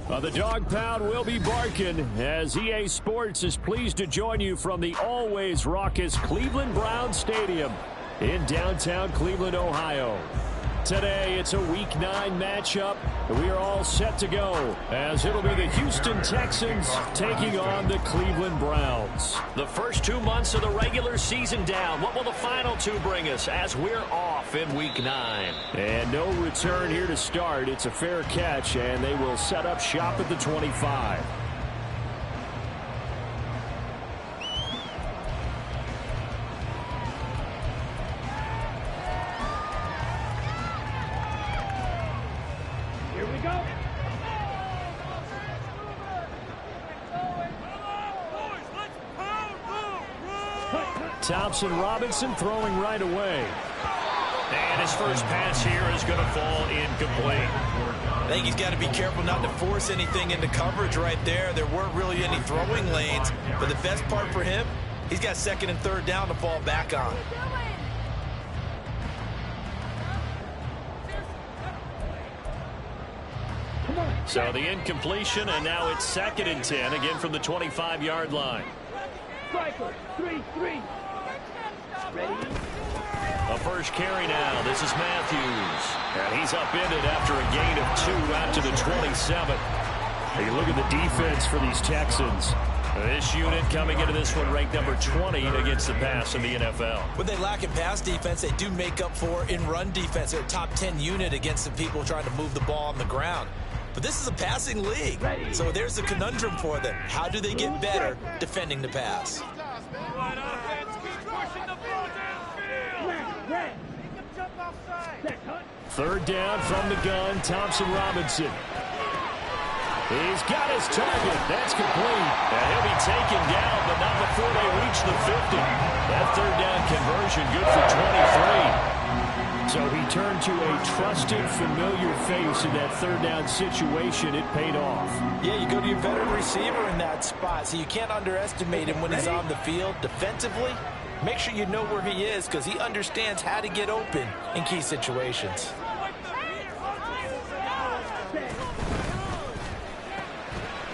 The dog pound will be barking as EA Sports is pleased to join you from the always raucous Cleveland Browns Stadium in downtown Cleveland, Ohio. Today, it's a Week 9 matchup. We are all set to go as it'll be the Houston Texans taking on the Cleveland Browns. The first 2 months of the regular season down. What will the final 2 bring us as we're off in Week 9? And no return here to start. It's a fair catch, and they will set up shop at the 25. Thompson Robinson throwing right away. And his first pass here is going to fall incomplete. I think he's got to be careful not to force anything into coverage right there. There weren't really any throwing lanes. But the best part for him, he's got second and third down to fall back on. So the incompletion, and now it's 2nd and 10, again from the 25-yard line. Striker, 3-3. Ready? A first carry now. This is Matthews. And he's upended after a gain of 2 out to the 27. Hey, look at the defense for these Texans. This unit coming into this one ranked number 20 against the pass in the NFL. When they lack in pass defense, they do make up for in run defense. They're a top 10 unit against the people trying to move the ball on the ground. But this is a passing league, so there's a conundrum for them. How do they get better defending the pass? Third down from the gun, Thompson Robinson. He's got his target. That's complete. And he'll be taken down, but not before they reach the 50. That third down conversion good for 23. So he turned to a trusted, familiar face in that third down situation. It paid off. Yeah, you go to your veteran receiver in that spot, so you can't underestimate him when he's on the field. Defensively, make sure you know where he is because he understands how to get open in key situations.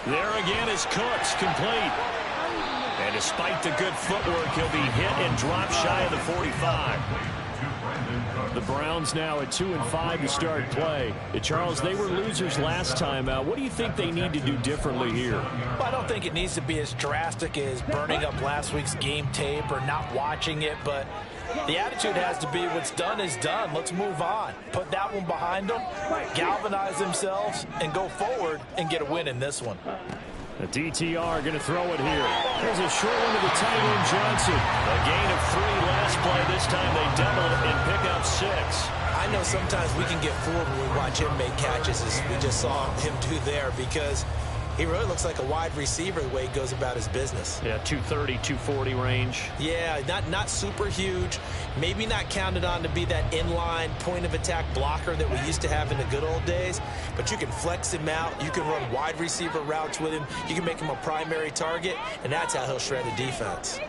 There again is Cooks, complete. And despite the good footwork, he'll be hit and drop shy of the 45. The Browns now at 2-5 to start play. Charles, they were losers last time out. What do you think they need to do differently here? Well, I don't think it needs to be as drastic as burning up last week's game tape or not watching it, but the attitude has to be what's done is done. Let's move on. Put that one behind them, galvanize themselves, and go forward and get a win in this one. The DTR going to throw it here. There's a short one to the tight end, Johnson. A gain of 3 last play. This time they double it and pick up 6. I know sometimes we can get fooled when we watch him make catches, as we just saw him do there, because he really looks like a wide receiver the way he goes about his business. Yeah, 230, 240 range. Yeah, not super huge. Maybe not counted on to be that inline point-of-attack blocker that we used to have in the good old days. But you can flex him out. You can run wide receiver routes with him. You can make him a primary target, and that's how he'll shred the defense.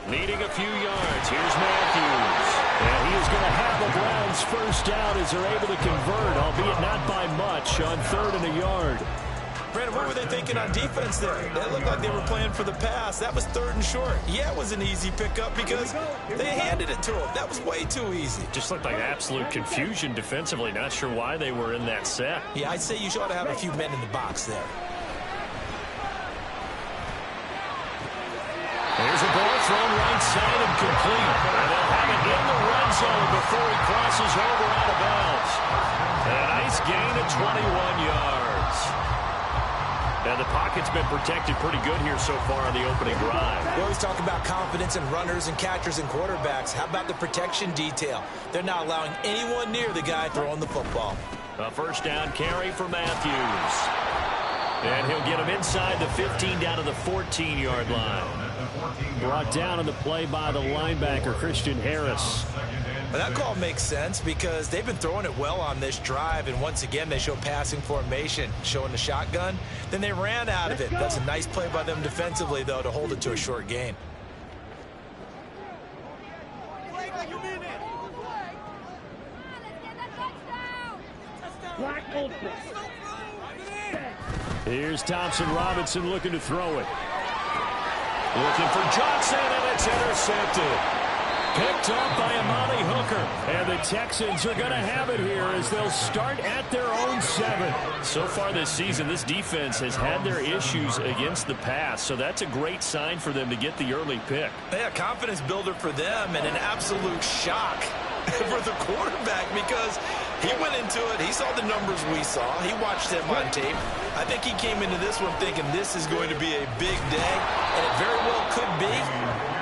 Needing a few yards. Here's Matthews. And he is going to have the Browns first down as they're able to convert, albeit not by much, on 3rd and a yard. Brandon, what were they thinking on defense there? They looked like they were playing for the pass. That was 3rd and short. Yeah, it was an easy pickup because they handed it to him. That was way too easy. Just looked like absolute confusion defensively. Not sure why they were in that set. Yeah, I'd say you ought to have a few men in the box there. There's a ball thrown right side and complete. And they'll have it in the red zone before he crosses over out of bounds. And a nice gain of 21 yards. And the pocket's been protected pretty good here so far on the opening drive. We always talk about confidence in runners and catchers and quarterbacks. How about the protection detail? They're not allowing anyone near the guy throwing the football. A first down carry for Matthews. And he'll get him inside the 15 down to the 14-yard line. Brought down on the play by the linebacker, Christian Harris. Well, that call makes sense because they've been throwing it well on this drive, and once again they show passing formation, showing the shotgun. Then they ran out of it. That's a nice play by them defensively, though, to hold it to a short gain. Black Ultra. Here's Thompson Robinson looking to throw it. Looking for Johnson, and it's intercepted. Picked up by Amani Hooker. And the Texans are going to have it here as they'll start at their own 7. So far this season, this defense has had their issues against the pass, so that's a great sign for them to get the early pick. Yeah, confidence builder for them and an absolute shock for the quarterback because he went into it. He saw the numbers we saw. He watched them on tape. I think he came into this one thinking this is going to be a big day, and it very well could be.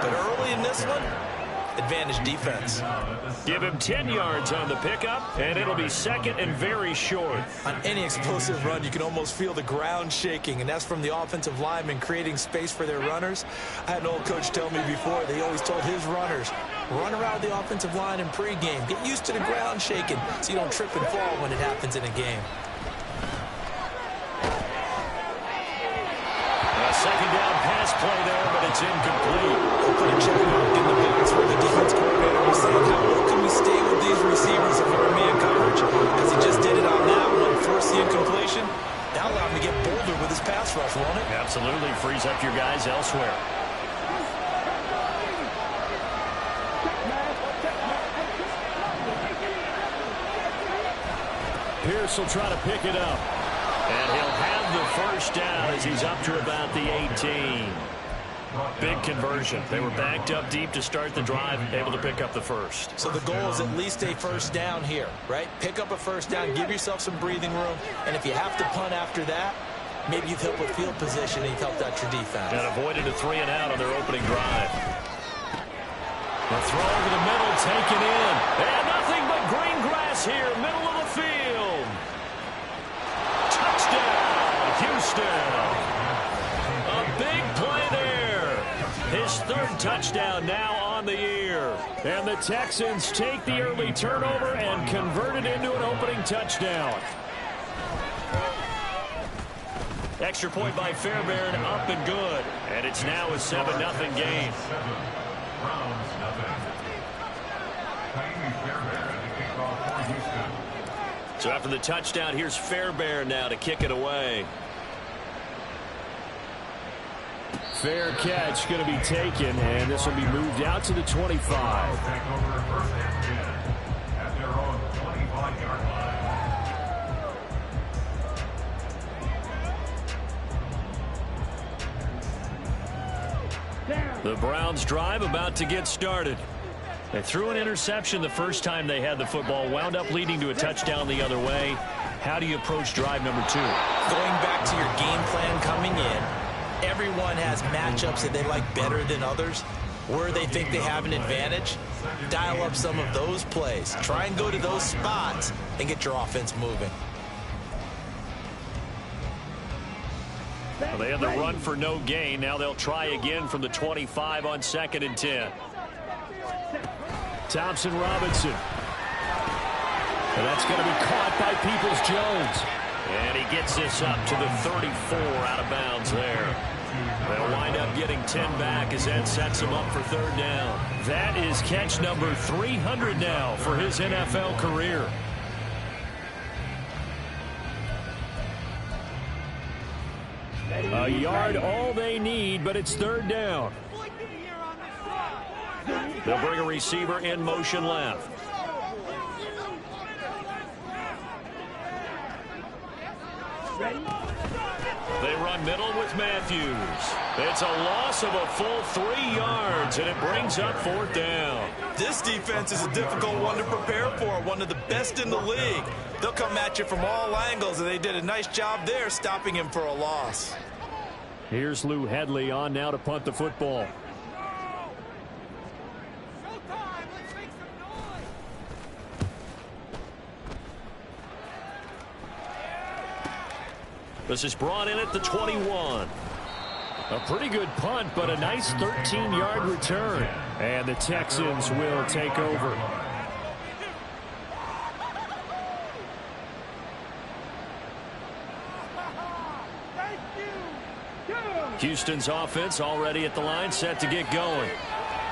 But early in this one, advantage defense. Give him 10 yards on the pickup, and it'll be second and very short. On any explosive run, you can almost feel the ground shaking, and that's from the offensive linemen creating space for their runners. I had an old coach tell me before, they always told his runners, run around the offensive line in pregame. Get used to the ground shaking so you don't trip and fall when it happens in a game. A second down pass play there, but it's incomplete. We'll put a check mark in the box where the defense coordinator was saying, how well can we stay with these receivers if we're in man coverage? Because he just did it on that one, forced the incompletion. That'll allow him to get bolder with his pass rush, won't it? Absolutely, frees up your guys elsewhere. Pierce will try to pick it up. And he'll have the first down as he's up to about the 18. Big conversion. They were backed up deep to start the drive, able to pick up the first. So the goal is at least a first down here, right? Pick up a first down, give yourself some breathing room, and if you have to punt after that, maybe you've helped with field position and you've helped out your defense. And avoided a 3-and-out on their opening drive. The throw over the middle, taken in. And nothing but green grass here, middle of the field. Touchdown, Houston. A big play there. His third touchdown now on the year. And the Texans take the early turnover and convert it into an opening touchdown. Extra point by Fairbairn, up and good. And it's now a 7-0 game. So after the touchdown, here's Fairbairn now to kick it away. Fair catch going to be taken, and this will be moved out to the 25. The Browns drive about to get started. They threw an interception the first time they had the football, wound up leading to a touchdown the other way. How do you approach drive number 2? Going back to your game plan coming in, everyone has matchups that they like better than others. Where they think they have an advantage, dial up some of those plays. Try and go to those spots and get your offense moving. Well, they had the run for no gain. Now they'll try again from the 25 on 2nd and 10. Thompson Robinson. And that's going to be caught by Peoples-Jones. And he gets this up to the 34 out of bounds there. They'll wind up getting 10 back as that sets him up for 3rd down. That is catch number 300 now for his NFL career. A yard all they need, but it's 3rd down. They'll bring a receiver in motion left. They run middle with Matthews. It's a loss of a full 3 yards, and it brings up 4th down. This defense is a difficult one to prepare for, one of the best in the league. They'll come at you from all angles, and they did a nice job there stopping him for a loss. Here's Lou Hedley on now to punt the football. This is brought in at the 21. A pretty good punt, but a nice 13-yard return. And the Texans will take over. Houston's offense already at the line, set to get going.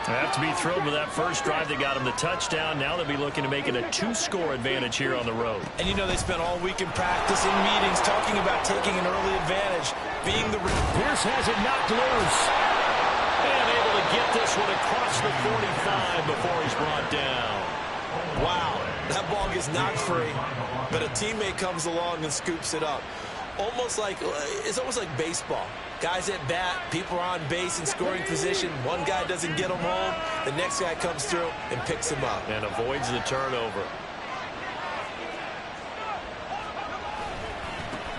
They have to be thrilled with that first drive that got them the touchdown. Now they'll be looking to make it a 2-score advantage here on the road. And you know they spent all week in practice, in meetings, talking about taking an early advantage, being the... Pierce has it knocked loose. And able to get this one across the 45 before he's brought down. Wow, that ball gets knocked free, but a teammate comes along and scoops it up. It's almost like baseball. Guys at bat, people are on base in scoring position. One guy doesn't get them home. The next guy comes through and picks him up. And avoids the turnover.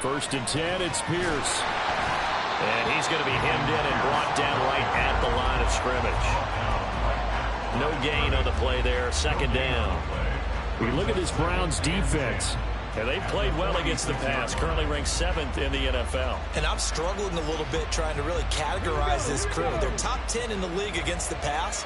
1st and 10, it's Pierce. And he's going to be hemmed in and brought down right at the line of scrimmage. No gain on the play there, 2nd down. We look at this Browns defense. And they've played well against the pass, currently ranked 7th in the NFL. And I'm struggling a little bit trying to really categorize this crew. They're top 10 in the league against the pass,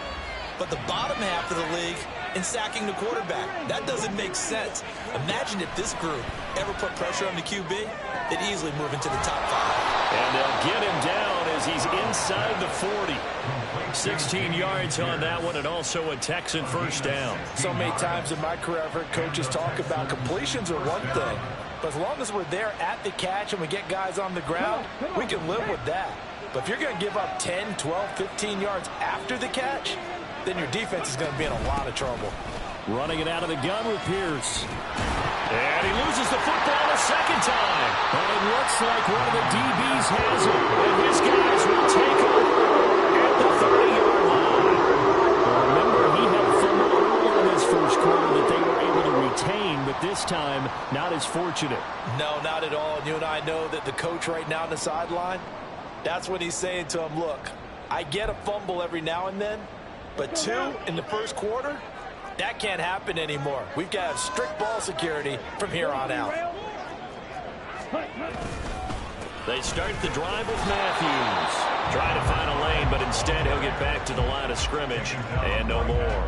but the bottom half of the league in sacking the quarterback. That doesn't make sense. Imagine if this group ever put pressure on the QB, they'd easily move into the top 5. And they'll get him down as he's inside the 40. 16 yards on that one, and also a Texan 1st down. So many times in my career I've heard coaches talk about completions are one thing, but as long as we're there at the catch and we get guys on the ground, we can live with that. But if you're going to give up 10, 12, 15 yards after the catch, then your defense is going to be in a lot of trouble. Running it out of the gun with Pierce. And he loses the football a 2nd time. And it looks like one of the DBs has it. And his guys will take over at the 30-yard line. Remember, he had a fumble earlier in this first quarter that they were able to retain, but this time, not as fortunate. No, not at all. And you and I know that the coach right now on the sideline, that's what he's saying to him. Look, I get a fumble every now and then, but 2 in the first quarter, that can't happen anymore. We've got to have strict ball security from here on out. They start the drive with Matthews. Trying to find a lane, but instead he'll get back to the line of scrimmage. And no more.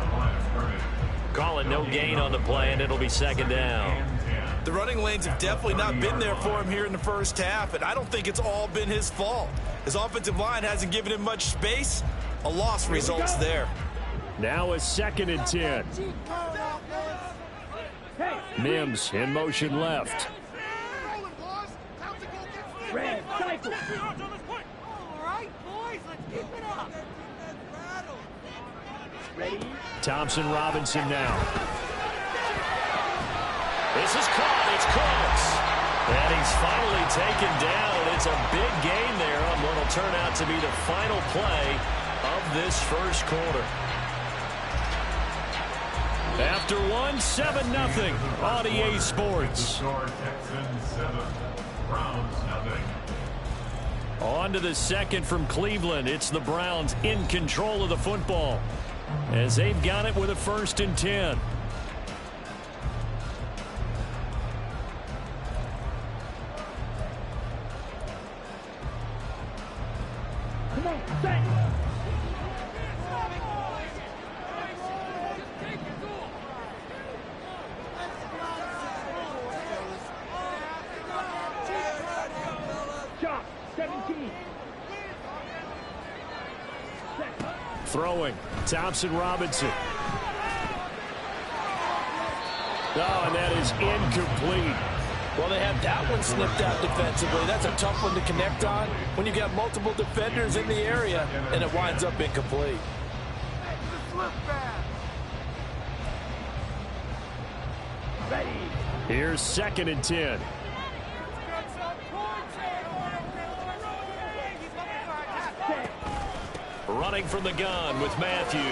Calling no gain on the play, and it'll be 2nd down. The running lanes have definitely not been there for him here in the first half, and I don't think it's all been his fault. His offensive line hasn't given him much space. A loss results there. Now a 2nd and 10. Mims in motion left. Red, cycle. All right, boys, let's keep it up. Ready? Thompson Robinson now. This is caught. It's close. And he's finally taken down. It's a big gain there on what will turn out to be the final play of this first quarter. After one, 7-0 on EA Sports. On to the 2nd from Cleveland. It's the Browns in control of the football as they've got it with a 1st and 10. Come on, set. Chop, 17. Throwing, Thompson Robinson. Oh, and that is incomplete. Well, they had that one snipped out defensively. That's a tough one to connect on when you've got multiple defenders in the area, and it winds up incomplete. Ready. Here's 2nd and 10. Running from the gun with Matthews.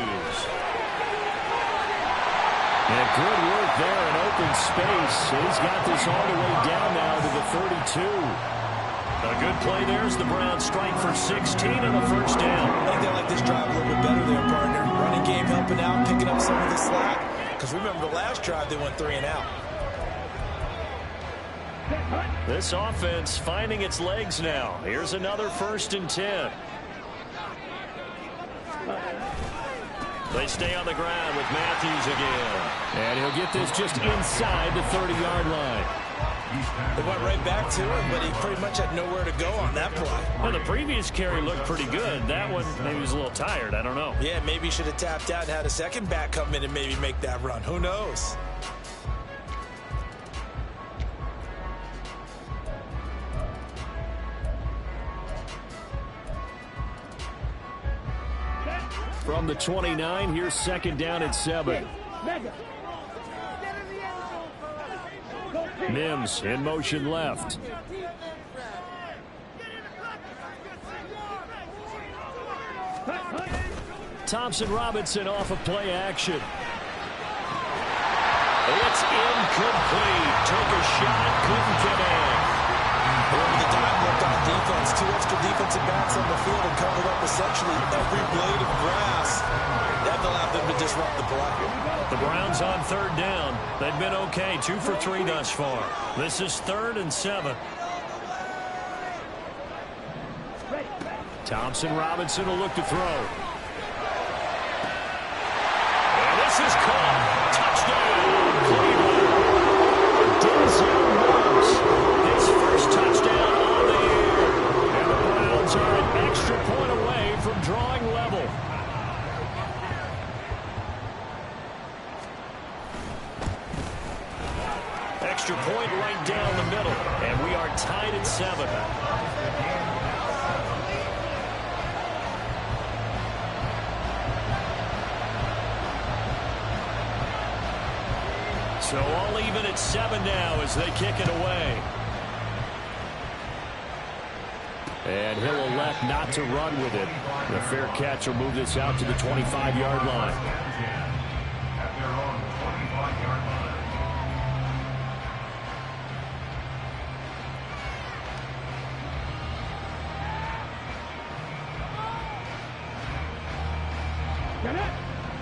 And good work there in open space. He's got this all the way down now to the 32. A good play there as the Browns strike for 16 on the 1st down. I think they like this drive a little bit better there, partner. Running game helping out, picking up some of the slack. Because remember the last drive, they went 3 and out. This offense finding its legs now. Here's another 1st and 10. They stay on the ground with Matthews again. And he'll get this just inside the 30-yard line. They went right back to him, but he pretty much had nowhere to go on that play. Well, the previous carry looked pretty good. That one, maybe he was a little tired. I don't know. Yeah, maybe he should have tapped out and had a second back come in and maybe make that run. Who knows? From the 29, here's second down and 7. Mims in motion left. Thompson Robinson off of play action. It's incomplete. Took a shot, couldn't connect. Whoever the dime looked on defense, 2 extra defensive backs on the field and covered up essentially every blade of grass. That allowed them to disrupt the play. The Browns on third down. They've been okay, 2 for 3 thus far. This is 3rd and 7. Thompson Robinson will look to throw. And this is caught. Touchdown, Cleveland. Denzel Mims, his first touchdown on the year. And the Browns are an extra point away from drawing level. Extra point right down the middle. And we are tied at 7. So all even at 7 now as they kick it away. And Hill elect not to run with it. The fair catch will move this out to the 25-yard line.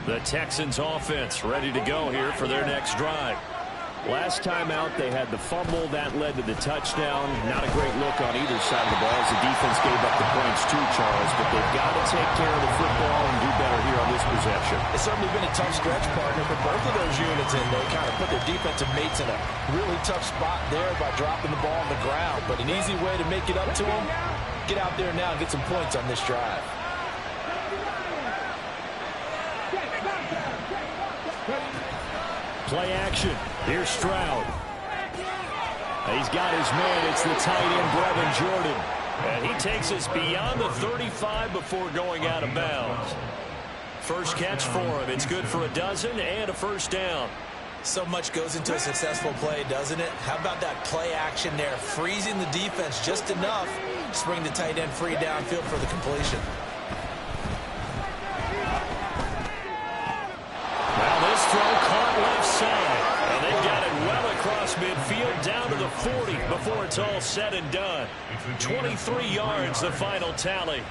The Texans offense ready to go here for their next drive. Last time out, they had the fumble. That led to the touchdown. Not a great look on either side of the ball as the defense gave up the points too, Charles. But they've got to take care of the football and do better here on this possession. It's certainly been a tough stretch, partner, for both of those units, and they kind of put their defensive mates in a really tough spot there by dropping the ball on the ground. But an easy way to make it up to them, get out there now and get some points on this drive. Play action. Here's Stroud. He's got his man. It's the tight end, Brevin Jordan. And he takes us beyond the 35 before going out of bounds. First catch for him. It's good for a dozen and a first down. So much goes into a successful play, doesn't it? How about that play action there? Freezing the defense just enough to bring the tight end free downfield for the completion. Now this throw caught left side. And they've got it well across midfield down to the 40 before it's all said and done. 23 yards, the final tally.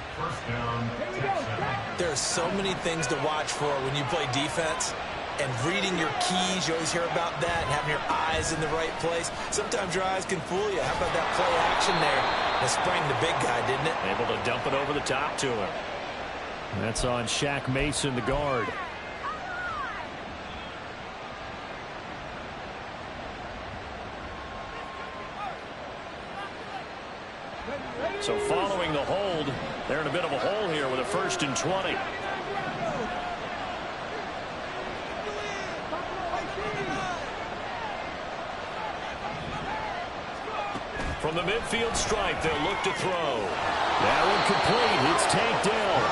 There are so many things to watch for when you play defense. And reading your keys, you always hear about that, and having your eyes in the right place. Sometimes your eyes can fool you. How about that play action there? That sprang the big guy, didn't it? Able to dump it over the top to him. That's on Shaq Mason, the guard. So following the hold, they're in a bit of a hole here with a 1st and 20. From the midfield stripe, they'll look to throw. That one complete. It's tanked down.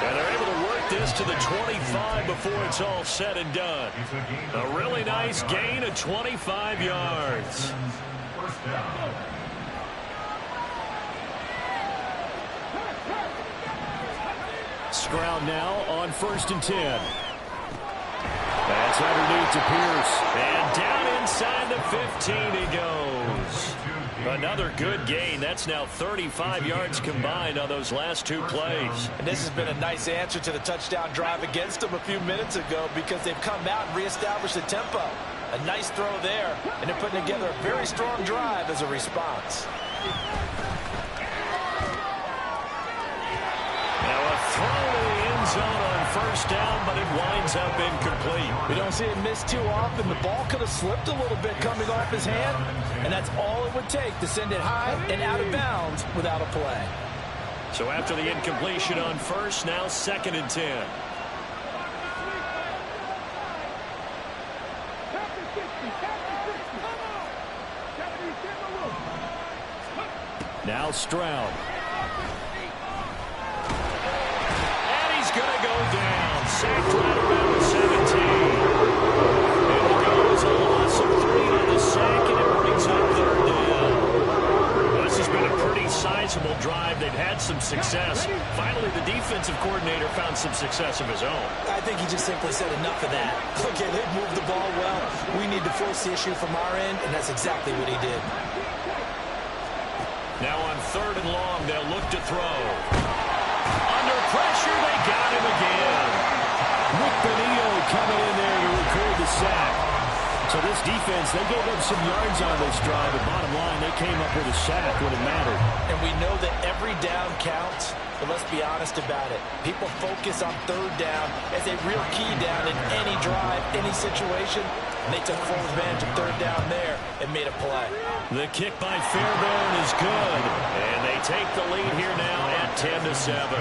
And they're able to work this to the 25 before it's all said and done. A really nice gain of 25 yards. Stroud now on 1st and 10. That's underneath to Pierce. And down inside the 15 he goes. Another good gain. That's now 35 yards combined on those last 2 plays. And this has been a nice answer to the touchdown drive against them a few minutes ago because they've come out and reestablished the tempo. A nice throw there, and they're putting together a very strong drive as a response. Now a throw to the end zone on first down, but it winds up incomplete. We don't see him miss too often. The ball could have slipped a little bit coming off his hand, and that's all it would take to send it high and out of bounds without a play. So after the incompletion on first, now 2nd and 10. Now Stroud. And he's going to go down. Sacked right around the 17. And it goes a loss of 3 on the sack, and it brings up 3rd down. This has been a pretty sizable drive. They've had some success. Finally, the defensive coordinator found some success of his own. I think he just simply said enough of that. Okay, they've moved the ball well. We need to force the issue from our end, and that's exactly what he did. Now on 3rd and long, they'll look to throw. Under pressure, they got him again. Nick Bonito coming in there to record the sack. So this defense, they gave up some yards on this drive, but bottom line, they came up with a sack when it mattered. And we know that every down counts, but let's be honest about it. People focus on 3rd down as a real key down in any drive, any situation. And they took full advantage of 3rd down there and made a play. The kick by Fairbairn is good, and they take the lead here now at 10-7.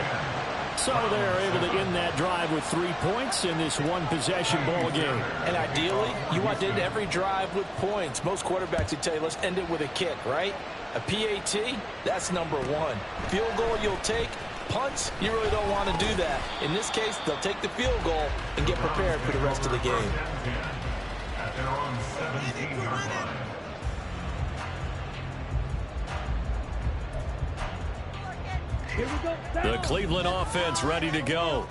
So they're able to end that drive with 3 points in this one-possession ball game. And ideally, you want to end every drive with points. Most quarterbacks would tell you, let's end it with a kick, right? A PAT, that's number 1. Field goal you'll take. Punts, you really don't want to do that. In this case, they'll take the field goal and get prepared for the rest of the game. The Cleveland offense ready to go.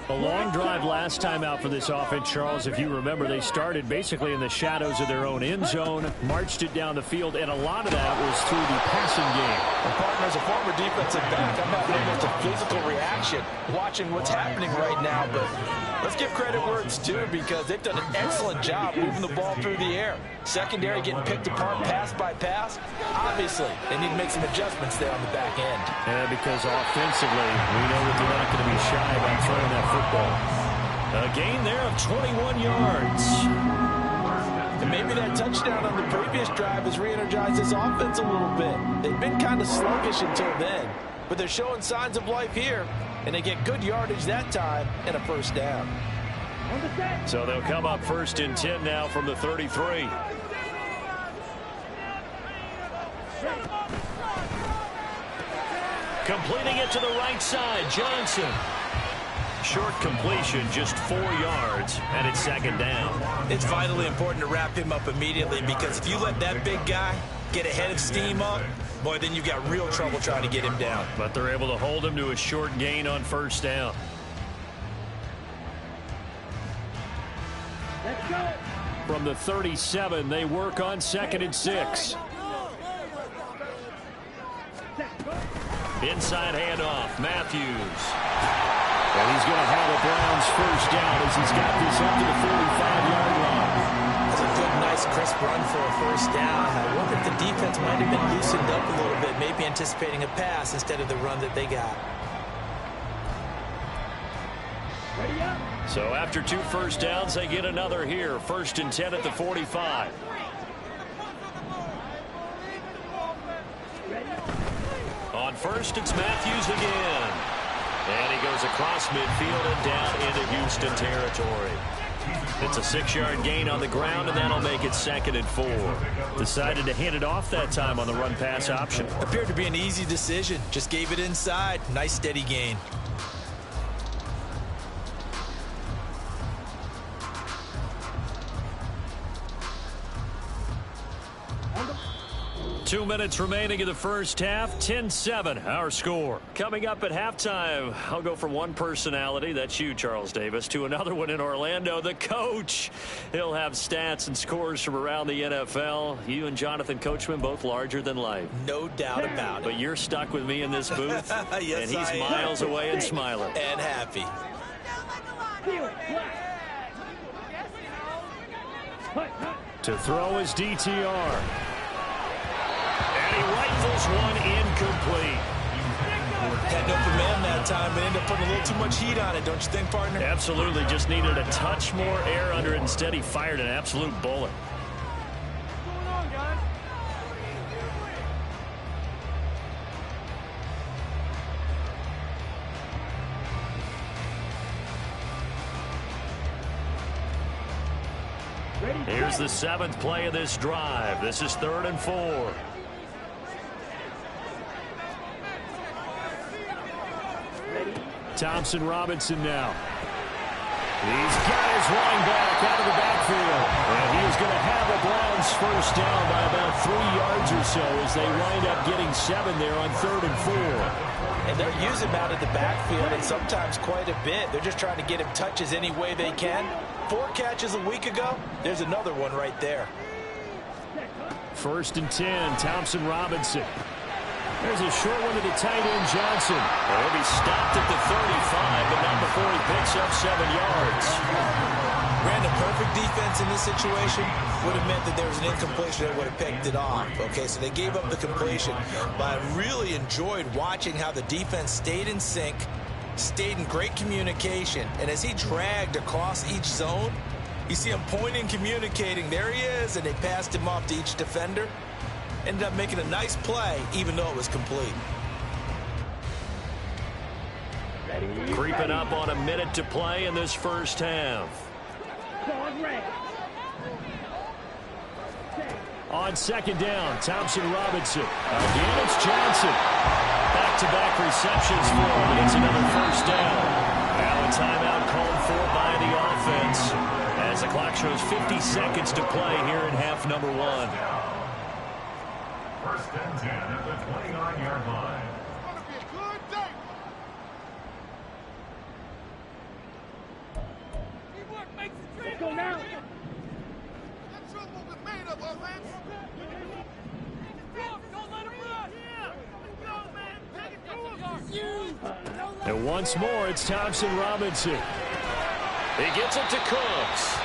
A long drive last time out for this offense, Charles. If you remember, they started basically in the shadows of their own end zone, marched it down the field, and a lot of that was through the passing game. And partner, as a former defensive back, I'm having almost a physical reaction watching what's happening right now. But let's give credit where it's due, because they've done an excellent job moving the ball through the air. Secondary getting picked apart pass by pass. Obviously, they need to make some adjustments there on the back end. Yeah, because offensively, we know that they're not going to be shy about throwing that football. A gain there of 21 yards. And maybe that touchdown on the previous drive has re-energized this offense a little bit. They've been kind of sluggish until then, but they're showing signs of life here, and they get good yardage that time and a first down. So they'll come up 1st and 10 now from the 33. Completing it to the right side, Johnson. Short completion, just 4 yards, and it's 2nd down. It's vitally important to wrap him up immediately, because if you let that big guy get ahead of steam up, boy, then you've got real trouble trying to get him down. But they're able to hold him to a short gain on 1st down. Let's go. From the 37, they work on 2nd and 6. Inside handoff, Matthews. And he's going to have a Browns first down as he's got this up to the 45-yard line. That's a good, nice, crisp run for a first down. I wonder if the defense might have been loosened up a little bit, maybe anticipating a pass instead of the run that they got. Ready up. So after 2 first downs, they get another here. 1st and 10 at the 45. On first, it's Matthews again. And he goes across midfield and down into Houston territory. It's a 6-yard gain on the ground, and that'll make it 2nd and 4. Decided to hand it off that time on the run-pass option. Appeared to be an easy decision. Just gave it inside. Nice, steady gain. Two minutes remaining in the first half. 10-7, our score. Coming up at halftime, I'll go from one personality, that's you, Charles Davis, to another one in Orlando, the coach. He'll have stats and scores from around the NFL. You and Jonathan Coachman, both larger than life. No doubt about it. But you're stuck with me in this booth, Yes, and he's miles away and smiling. And happy. Field flat. To throw is DTR. And he rifles one incomplete. Had no command that time, but ended up putting a little too much heat on it, don't you think, partner? Absolutely. Just needed a touch more air under it. Instead, he fired an absolute bullet. What's going on, guys? Here's the 7th play of this drive. This is 3rd and 4. Thompson Robinson now. He's got his running back out of the backfield. And he is going to have the Browns first down by about 3 yards or so as they wind up getting 7 there on 3rd and 4. And they're using him out of the backfield, and sometimes quite a bit. They're just trying to get him touches any way they can. 4 catches a week ago. There's another one right there. 1st and 10, Thompson Robinson. There's a short one to the tight end, Johnson. He'll be stopped at the 35, but not before he picks up 7 yards. Ran a perfect defense in this situation. Would have meant that there was an incompletion that would have picked it off. Okay, so they gave up the completion. But I really enjoyed watching how the defense stayed in sync, stayed in great communication, and as he dragged across each zone, you see him pointing, communicating. There he is, and they passed him off to each defender. Ended up making a nice play, even though it was complete. Creeping up on a minute to play in this first half. On 2nd down, Thompson Robinson. Again, it's Johnson. Back-to-back receptions for him, and it's another first down. Now a timeout called for by the offense as the clock shows 50 seconds to play here in half number 1. 1st and 10 at the 29-yard line. It's gonna be a good day. Teamwork makes the dream. Let's go now. That trouble was made of, offense. Don't let him run. Yeah. Let's go, man. Take it to him. And once more, it's Thompson Robinson. He gets it to Cooks.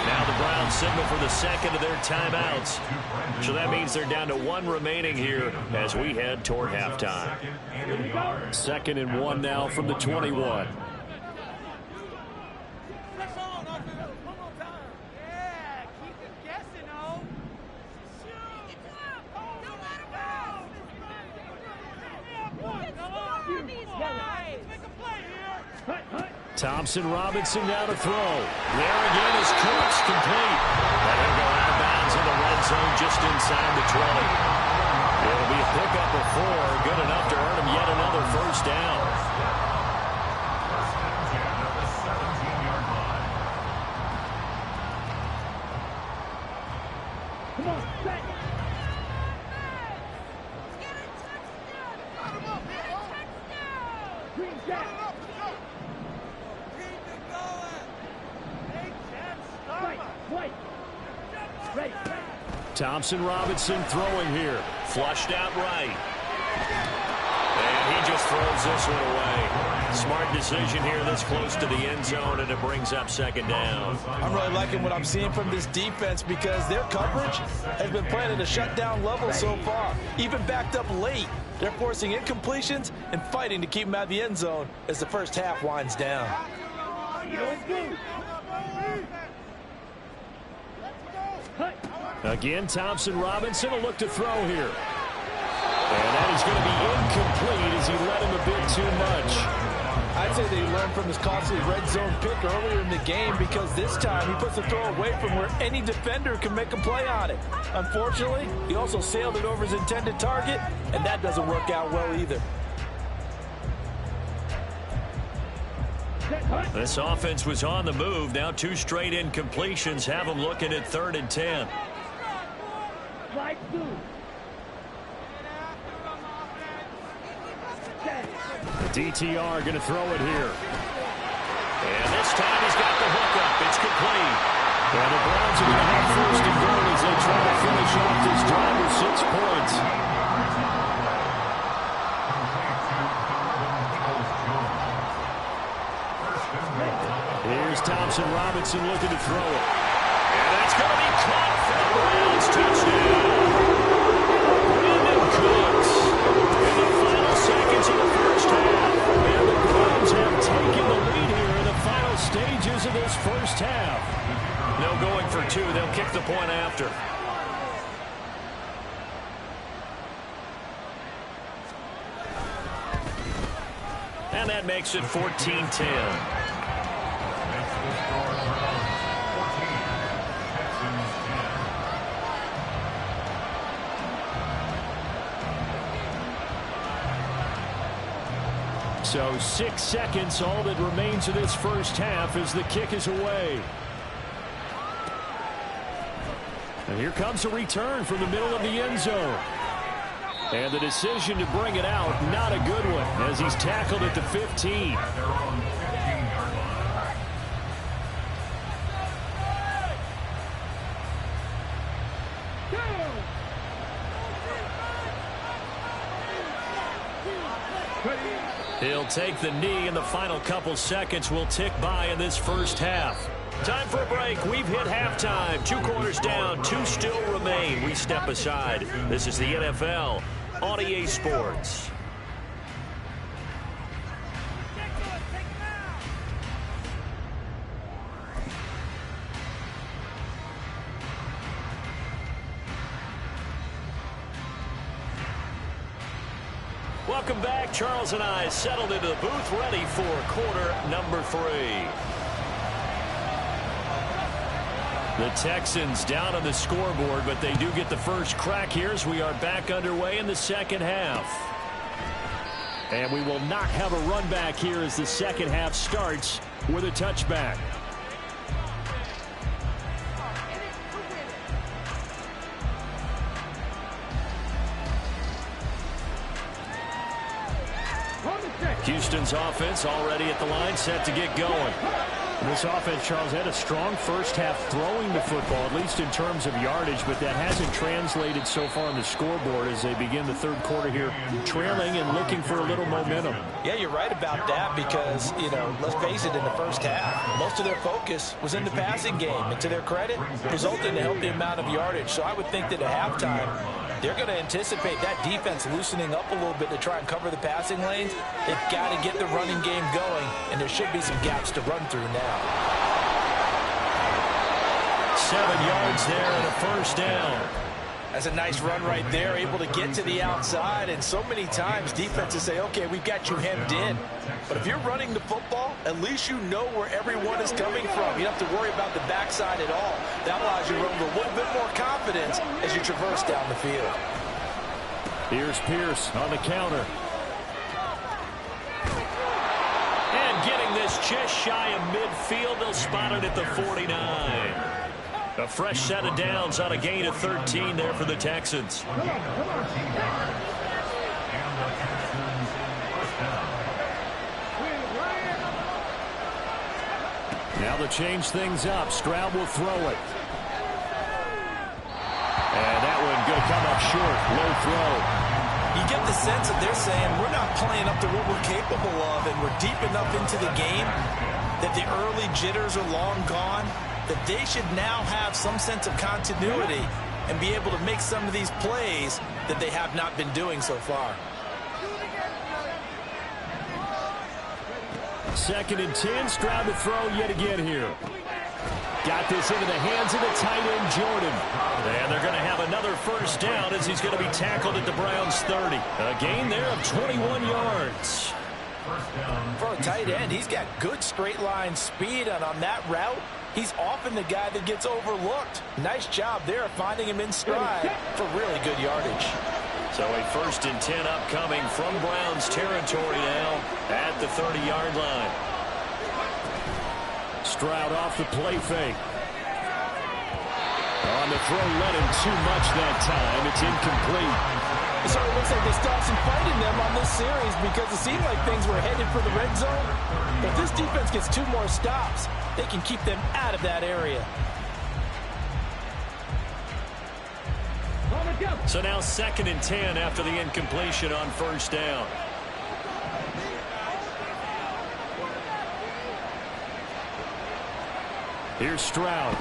Now the Browns signal for the 2nd of their timeouts. So that means they're down to 1 remaining here as we head toward halftime. 2nd and 1 now from the 21. Press on, offense. One more time. Yeah, keep him guessing, oh. Shoot. Don't let him go. Make a play here. Thompson Robinson now to throw. There again is Cooks, complete. Let him go out of bounds in the red zone just inside the 20. It'll be a pickup of 4, good enough to earn him yet another first down. 1st and 10 at the 17-yard line. Come on, back. Got him up here, oh. Green Jack. Keep it going. Hey, Jen, stop Right, it. right. Ready. Thompson Robinson throwing here. Flushed out right. And he just throws this one away. Smart decision here this close to the end zone, and it brings up 2nd down. I'm really liking what I'm seeing from this defense because their coverage has been playing at a shutdown level so far. Even backed up late. They're forcing incompletions and fighting to keep them out of the end zone as the first half winds down. Again, Thompson Robinson will look to throw here. And that is going to be incomplete as he let him a bit too much. I'd say they learned from his costly red zone pick earlier in the game because this time he puts the throw away from where any defender can make a play on it. Unfortunately, he also sailed it over his intended target, and that doesn't work out well either. This offense was on the move. Now 2 straight incompletions have them looking at 3rd and 10. Slide through. DTR going to throw it here. And this time he's got the hookup. It's complete. And the Browns are going to have 1st and goal as they try to finish off this drive with 6 points. Here's Thompson Robinson looking to throw it. And that's going to be caught for the Browns. Touchdown. Brandon Cooks in the final seconds of the first And that makes it 14-10. Makes the score Browns 14, Texans 10. So 6 seconds, all that remains of this first half as the kick is away. And here comes a return from the middle of the end zone. And the decision to bring it out, not a good one, as he's tackled at the 15. At their own 15-yard line. He'll take the knee, and the final couple seconds will tick by in this first half. Time for a break. We've hit halftime. 2 quarters down, 2 still remain. We step aside. This is the NFL on EA Sports. Welcome back. Charles and I settled into the booth, ready for quarter number 3. The Texans down on the scoreboard, but they do get the first crack here as we are back underway in the second half. And we will not have a run back here as the second half starts with a touchback. Houston's offense already at the line, set to get going. This offense, Charles, had a strong first half throwing the football, at least in terms of yardage, but that hasn't translated so far on the scoreboard as they begin the third quarter here, trailing and looking for a little momentum. Yeah, you're right about that because, you know, let's face it, in the first half, most of their focus was in the passing game. And to their credit, resulted in a healthy amount of yardage. So I would think that at halftime, they're going to anticipate that defense loosening up a little bit to try and cover the passing lanes. They've got to get the running game going, and there should be some gaps to run through now. 7 yards there and a first down. That's a nice run right there, able to get to the outside. And so many times defenses say, okay, we've got you hemmed in. But if you're running the football, at least you know where everyone is coming from. You don't have to worry about the backside at all. That allows you to run with a little bit more confidence as you traverse down the field. Here's Pierce on the counter. And getting this just shy of midfield, they'll spot it at the 49. A fresh set of downs on a gain of 13 there for the Texans. Now to change things up, Stroud will throw it. And that one going to come up short, low throw. You get the sense that they're saying we're not playing up to what we're capable of, and we're deep enough into the game that the early jitters are long gone, that they should now have some sense of continuity and be able to make some of these plays that they have not been doing so far. 2nd and 10, Stroud to throw yet again here. Got this into the hands of the tight end, Jordan. And they're going to have another first down as he's going to be tackled at the Browns' 30. A gain there of 21 yards. For a tight end, he's got good straight line speed, and on that route, he's often the guy that gets overlooked. Nice job there finding him in stride for really good yardage. So a 1st and 10 upcoming from Browns territory now at the 30-yard line. Stroud off the play fake. On the throw, led him too much that time. It's incomplete. It sort of looks like they stopped some fight in them on this series because it seemed like things were headed for the red zone. But if this defense gets 2 more stops, they can keep them out of that area. So now 2nd and 10 after the incompletion on first down. Here's Stroud.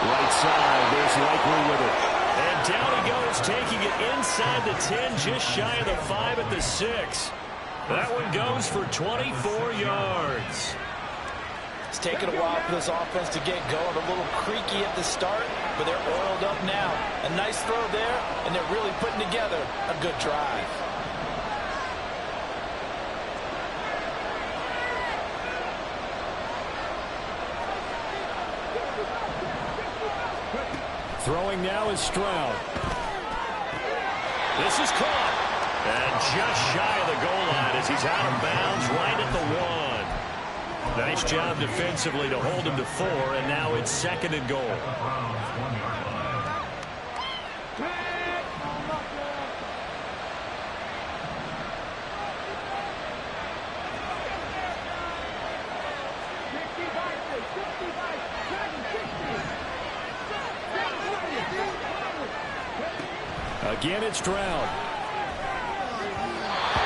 Right side, there's Likely with it. And down he goes, taking it inside the 10, just shy of the 5 at the 6. That one goes for 24 yards. It's taken a while for this offense to get going. A little creaky at the start, but they're oiled up now. A nice throw there, and they're really putting together a good drive. Throwing now is Stroud. This is caught. And just shy of the goal line as he's out of bounds right at the 1. Nice job defensively to hold him to 4, and now it's 2nd and goal. Again, it's Stroud.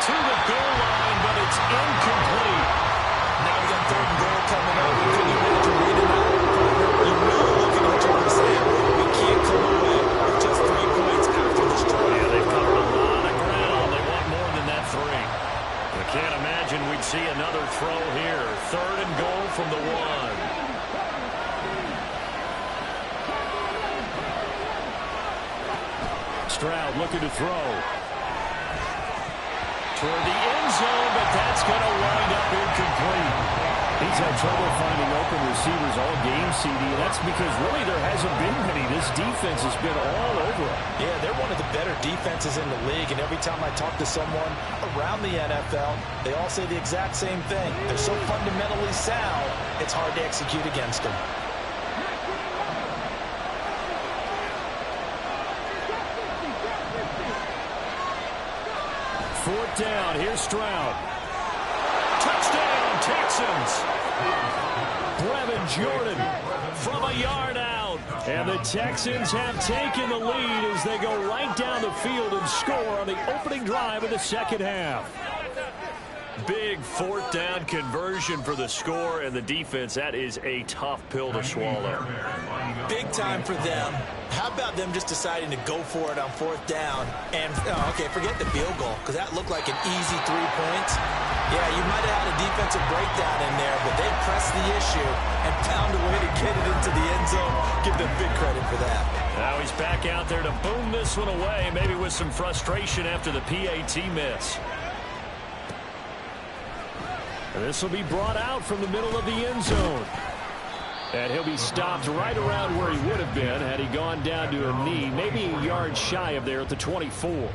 To the goal line, but it's incomplete. Now we got 3rd and goal coming up. Can you imagine reading that? You know, looking at each other saying, we can't come away with just 3 points after this drive. Yeah, they've covered a lot of ground. They want more than that 3. I can't imagine we'd see another throw here. 3rd and goal from the 1. Stroud looking to throw. Toward the end zone, but that's going to wind up incomplete. He's had trouble finding open receivers all game, CD, and that's because really there hasn't been many. This defense has been all over him. Yeah, they're one of the better defenses in the league, and every time I talk to someone around the NFL, they all say the exact same thing. They're so fundamentally sound, it's hard to execute against them. 4th down. Here's Stroud. Touchdown, Texans. Brevin Jordan from a yard out. And the Texans have taken the lead as they go right down the field and score on the opening drive of the 2nd half. Big 4th down conversion for the score, and the defense, that is a tough pill to swallow. Big time for them. How about them just deciding to go for it on 4th down? And, okay, forget the field goal, because that looked like an easy 3 points. Yeah, you might have had a defensive breakdown in there, but they pressed the issue and found a way to get it into the end zone. Give them big credit for that. Now he's back out there to boom this one away, maybe with some frustration after the PAT miss. And this will be brought out from the middle of the end zone. And he'll be stopped right around where he would have been had he gone down to a knee, maybe a yard shy of there at the 24.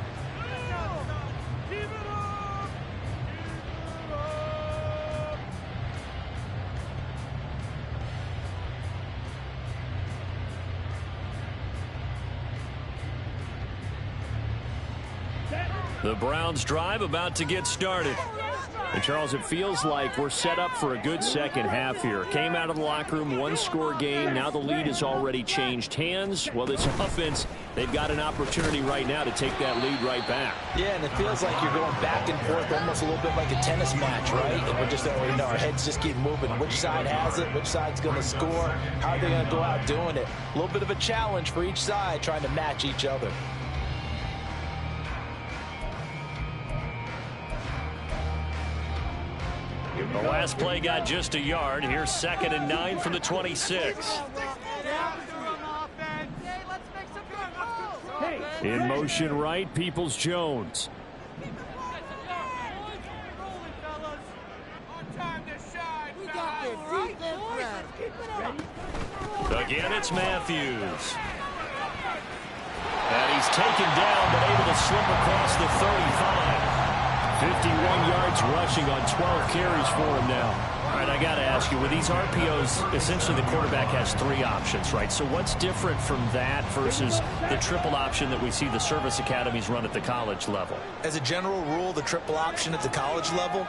The Browns drive about to get started. And Charles, it feels like we're set up for a good 2nd half here. Came out of the locker room, 1-score game. Now the lead has already changed hands. Well, this offense, they've got an opportunity right now to take that lead right back. Yeah, and it feels like you're going back and forth almost a little bit like a tennis match, right? And we're just, our heads just keep moving. Which side has it? Which side's going to score? How are they going to go out doing it? A little bit of a challenge for each side trying to match each other. The last play got just a yard. Here's 2nd and 9 from the 26. In motion right, Peoples-Jones. Again, it's Matthews. And he's taken down, but able to slip across the 35. 51 yards rushing on 12 carries for him now. All right, I got to ask you, with these RPOs, essentially the quarterback has 3 options, right? So what's different from that versus the triple option that we see the service academies run at the college level? As a general rule, the triple option at the college level,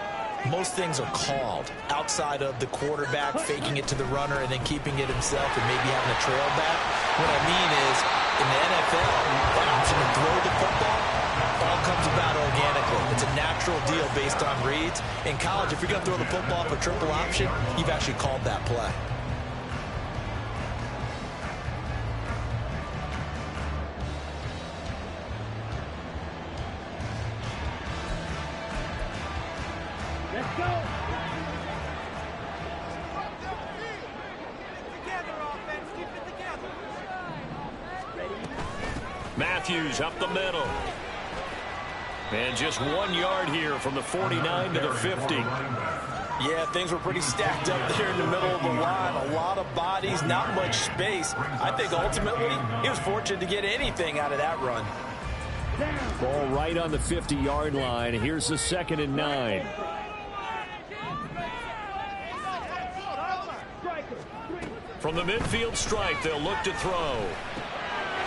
most things are called outside of the quarterback faking it to the runner and then keeping it himself and maybe having a trail back. What I mean is, in the NFL, that option to throw the football all comes about organically. It's a natural deal based on reads. In college, if you're going to throw the football for triple option, you've actually called that play. Let's go. Matthews up the middle. And just 1 yard here from the 49 to the 50. Yeah, things were pretty stacked up there in the middle of the line. A lot of bodies, not much space. I think ultimately he was fortunate to get anything out of that run. Ball right on the 50-yard line. Here's the 2nd and 9. From the midfield stripe, they'll look to throw.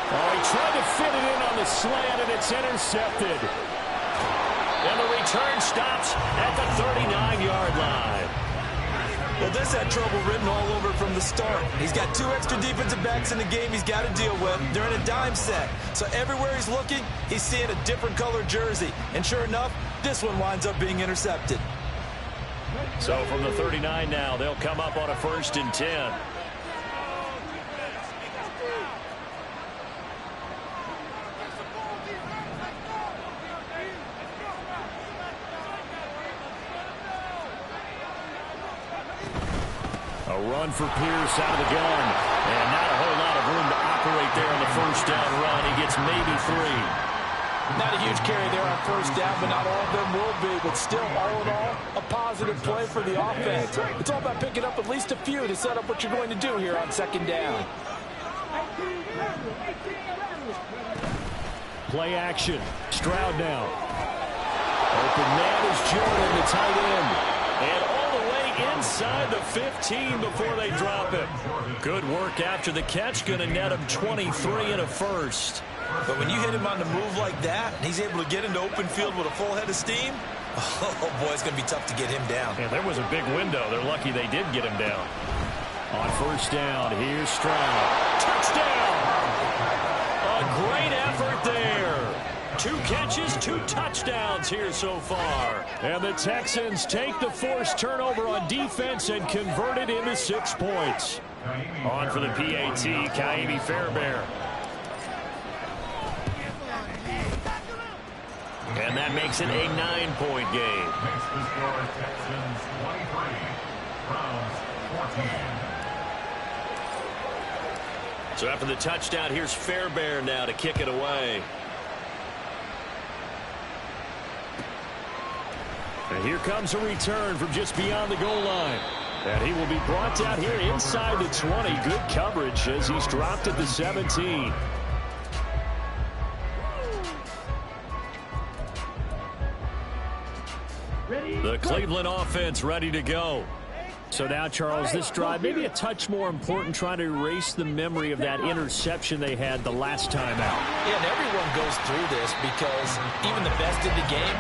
Oh, he tried to fit it in on the slant, and it's intercepted. And the return stops at the 39-yard line. Well, this had trouble written all over from the start. He's got 2 extra defensive backs in the game he's got to deal with. They're in a dime set. So everywhere he's looking, he's seeing a different color jersey. And sure enough, this one winds up being intercepted. So from the 39 now, they'll come up on a 1st and 10. A run for Pierce out of the gun. And not a whole lot of room to operate there on the 1st down run. He gets maybe 3. Not a huge carry there on 1st down, but not all of them will be. But still, all in all, a positive play for the offense. It's all about picking up at least a few to set up what you're going to do here on 2nd down. Play action. Stroud now. Open man is Jordan, the tight end. And all the way inside the 15 before they drop him. Good work after the catch. Going to net him 23 and a 1st. But when you hit him on the move like that, and he's able to get into open field with a full head of steam, oh boy, it's going to be tough to get him down. And there was a big window. They're lucky they did get him down. On 1st down, here's Stroud. Touchdown! A great effort there. 2 catches, 2 touchdowns here so far. And the Texans take the forced turnover on defense and convert it into 6 points. On for the PAT, Ka'imi Fairbairn. And that makes it a 9-point game. Makes the score Texans 23, Browns 14. So after the touchdown, here's Fairbairn now to kick it away. And here comes a return from just beyond the goal line. And he will be brought down here inside the 20. Good coverage as he's dropped at the 17. The Cleveland offense ready to go. So now, Charles, this drive maybe a touch more important, trying to erase the memory of that interception they had the last time out. Yeah, and everyone goes through this because even the best in the game,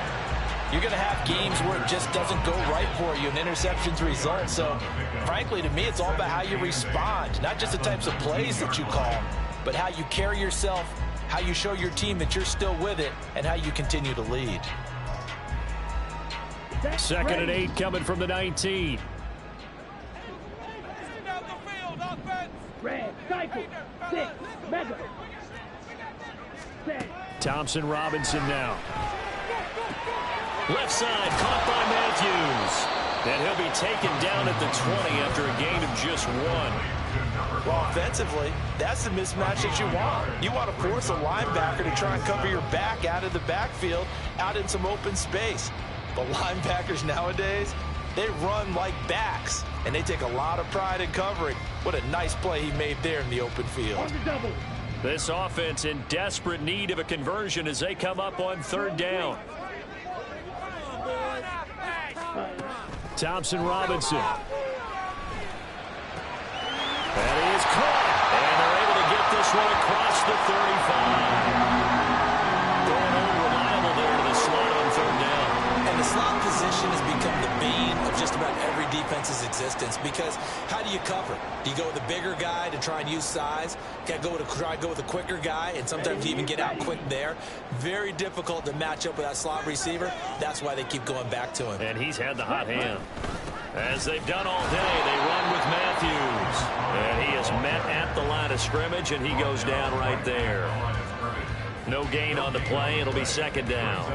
you're going to have games where it just doesn't go right for you, and interceptions result. So, frankly, to me, it's all about how you respond, not just the types of plays that you call, but how you carry yourself, how you show your team that you're still with it, and how you continue to lead. 2nd and 8 coming from the 19. Red, cycle, 6, mega. Thompson Robinson now. Left side, caught by Matthews. And he'll be taken down at the 20 after a gain of just 1. Well, offensively, that's the mismatch that you want. You want to force a linebacker to try and cover your back out of the backfield, out in some open space. But linebackers nowadays, they run like backs, and they take a lot of pride in covering. What a nice play he made there in the open field. This offense in desperate need of a conversion as they come up on 3rd down. Thompson Robinson. And he is caught. And they're able to get this one across the 35. Going unreliable there to the slot on 3rd down. And the slot position has become the bane of just about every defense's existence, because how do you cover? Do you go with a bigger guy to try and use size? Can't go with a quicker guy, and sometimes you even get out quick there. Very difficult to match up with that slot receiver. That's why they keep going back to him. And he's had the hot hand. As they've done all day, they run with Matthews. And he is met at the line of scrimmage, and he goes down right there. No gain on the play. It'll be 2nd down.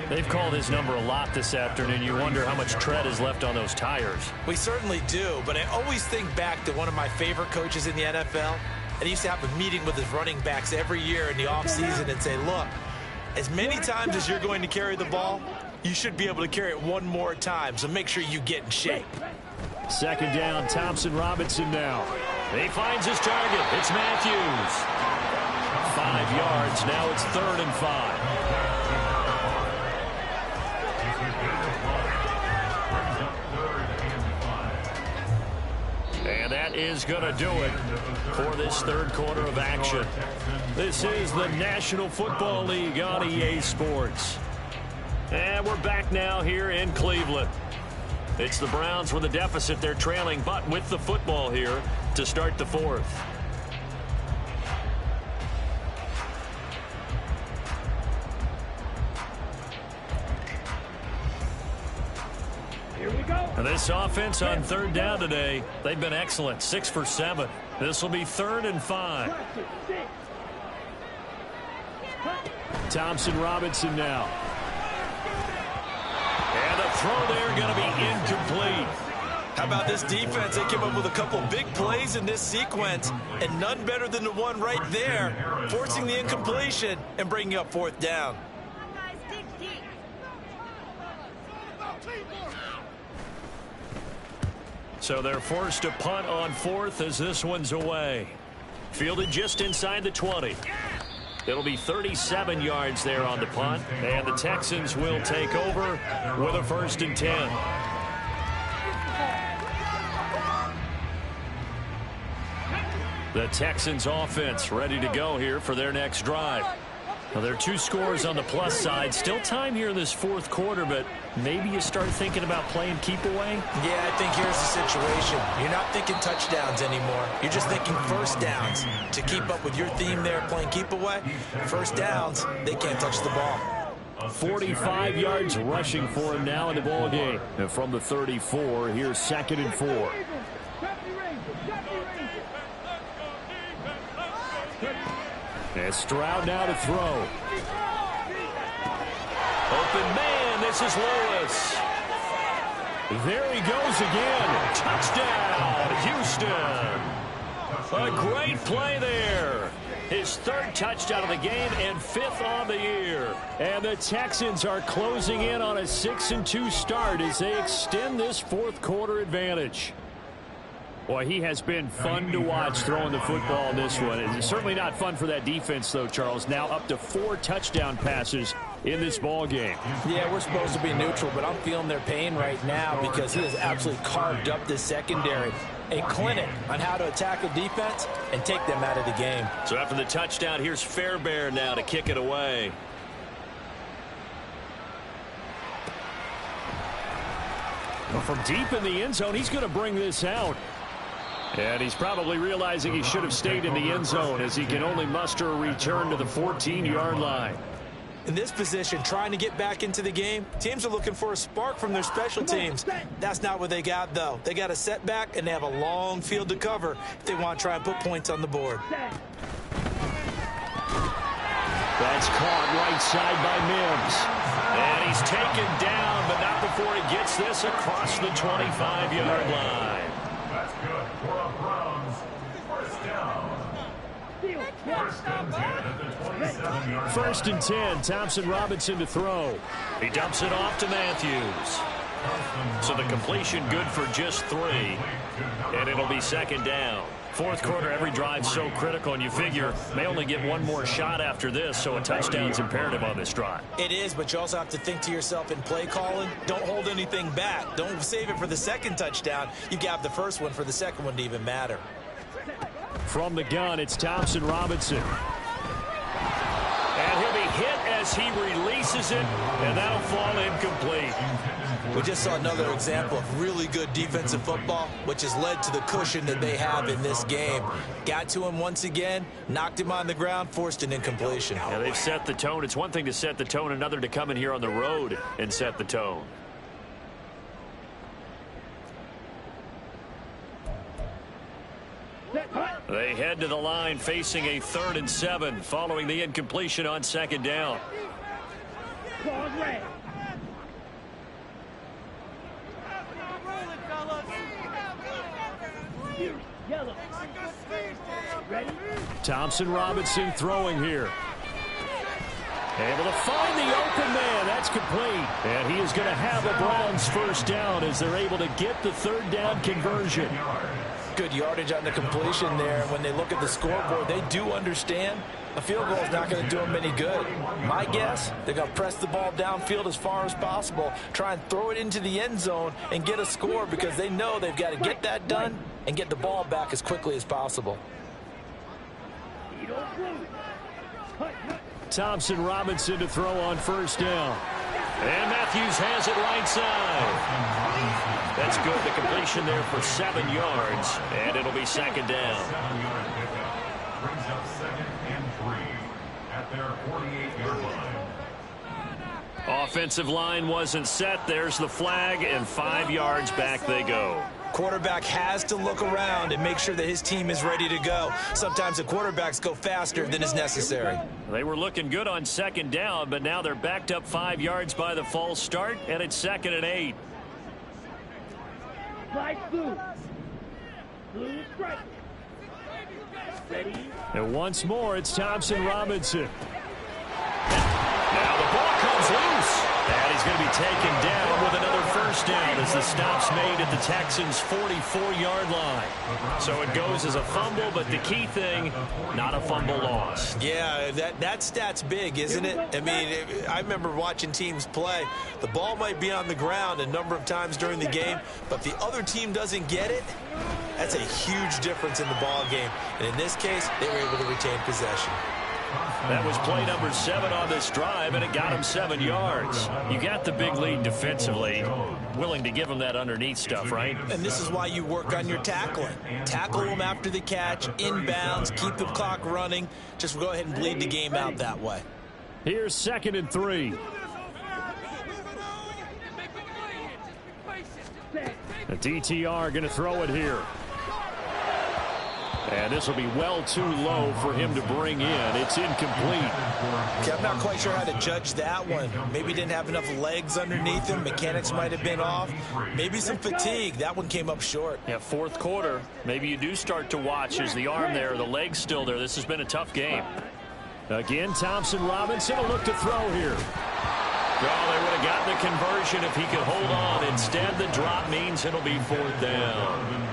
They've called his number a lot this afternoon. You wonder how much tread is left on those tires. We certainly do, but I always think back to one of my favorite coaches in the NFL. And he used to have a meeting with his running backs every year in the offseason and say, look, as many times as you're going to carry the ball, you should be able to carry it one more time, so make sure you get in shape. Second down, Thompson Robinson now. He finds his target. It's Matthews. 5 yards. Now it's 3rd and 5. And that is going to do it for this third quarter of action. This is the National Football League on EA Sports. And we're back now here in Cleveland. It's the Browns with a deficit. They're trailing, but with the football here to start the fourth. Here we go. And this offense on third down today, they've been excellent. 6 for 7. This will be 3rd and 5. Thompson Robinson now. And the throw there going to be incomplete. How about this defense? They came up with a couple big plays in this sequence, and none better than the one right there, forcing the incompletion and bringing up 4th down. So they're forced to punt on 4th as this one's away. Fielded just inside the 20. It'll be 37 yards there on the punt, and the Texans will take over with a 1st and 10. The Texans offense ready to go here for their next drive. Now, there are 2 scores on the plus side. Still time here in this 4th quarter, but maybe you start thinking about playing keep away? Yeah, I think here's the situation. You're not thinking touchdowns anymore. You're just thinking first downs. To keep up with your theme there, playing keep away, first downs, they can't touch the ball. 45 yards rushing for him now in the ball game. And from the 34, here's 2nd and 4. And Stroud now to throw. Open man, this is Lewis. There he goes again. Touchdown, Houston. A great play there. His 3rd touchdown of the game and 5th on the year. And the Texans are closing in on a 6-2 start as they extend this 4th quarter advantage. Boy, he has been fun to watch throwing the football in this one. It's certainly not fun for that defense, though, Charles. Now up to 4 touchdown passes in this ball game. Yeah, we're supposed to be neutral, but I'm feeling their pain right now because he has absolutely carved up this secondary. A clinic on how to attack a defense and take them out of the game. So after the touchdown, here's Fairbairn now to kick it away. Well, from deep in the end zone, he's going to bring this out. And he's probably realizing he should have stayed in the end zone as he can only muster a return to the 14-yard line. In this position, trying to get back into the game, teams are looking for a spark from their special teams. That's not what they got, though. They got a setback, and they have a long field to cover if they want to try and put points on the board. That's caught right side by Mims. And he's taken down, but not before he gets this across the 25-yard line. That's good for a Browns 1st down. 1st and 10 at the 27-yard line. 1st and 10, Thompson Robinson to throw. He dumps it off to Matthews. So the completion good for just 3. And it'll be 2nd down. 4th quarter, every drive's so critical, and you figure may only get one more shot after this, so a touchdown's imperative on this drive. It is, but you also have to think to yourself in play calling, don't hold anything back. Don't save it for the 2nd touchdown. You got the 1st one for the 2nd one to even matter. From the gun, it's Thompson Robinson. And he'll be hit as he releases it, and that'll fall incomplete. We just saw another example of really good defensive football, which has led to the cushion that they have in this game. Got to him once again, knocked him on the ground, forced an incompletion. Yeah, they've set the tone. It's one thing to set the tone, another to come in here on the road and set the tone. They head to the line facing a 3rd and 7 following the incompletion on 2nd down. Thompson Robinson throwing here. Able to find the open man. That's complete. And he is going to have a Browns first down as they're able to get the third down conversion. Good yardage on the completion there. When they look at the scoreboard, they do understand a field goal is not going to do them any good. My guess, they're going to press the ball downfield as far as possible, try and throw it into the end zone and get a score because they know they've got to get that done and get the ball back as quickly as possible. Thompson Robinson to throw on first down. And Matthews has it right side. That's good. The completion there for 7 yards. And it'll be second down. Brings up 2nd and 3 at their 48-yard line. Offensive line wasn't set. There's the flag, and 5 yards back they go. Quarterback has to look around and make sure that his team is ready to go. Sometimes the quarterbacks go faster than is necessary. They were looking good on second down, but now they're backed up 5 yards by the false start, and it's 2nd and 8. Slide blue. Blue strike. Ready. And once more, it's Thompson Robinson. Now the ball comes loose. And he's going to be taken down with another first down as the stop's made at the Texans' 44-yard line. So it goes as a fumble, but the key thing, not a fumble loss. Yeah, that stat's big, isn't it? I mean, I remember watching teams play. The ball might be on the ground a number of times during the game, but the other team doesn't get it. That's a huge difference in the ball game. And in this case, they were able to retain possession. That was play number 7 on this drive, and it got him 7 yards. You got the big lead defensively. Willing to give him that underneath stuff, right? And this is why you work on your tackling. Tackle them after the catch, inbounds, keep the clock running. Just go ahead and bleed the game out that way. Here's 2nd and 3. The DTR going to throw it here. And this will be well too low for him to bring in. It's incomplete. Okay, I'm not quite sure how to judge that one. Maybe didn't have enough legs underneath him. Mechanics might have been off. Maybe some fatigue. That one came up short. Yeah, 4th quarter. Maybe you do start to watch as the arm there, the leg's still there. This has been a tough game. Again, Thompson Robinson will look to throw here. Oh, they would have gotten the conversion if he could hold on. Instead, the drop means it'll be 4th down.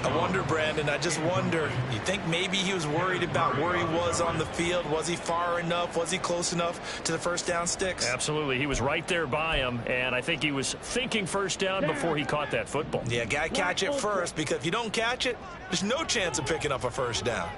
I wonder, Brandon, I just wonder, you think maybe he was worried about where he was on the field? Was he far enough? Was he close enough to the first down sticks? Absolutely. He was right there by him, and I think he was thinking first down before he caught that football. Yeah, got to catch it first, because if you don't catch it, there's no chance of picking up a first down.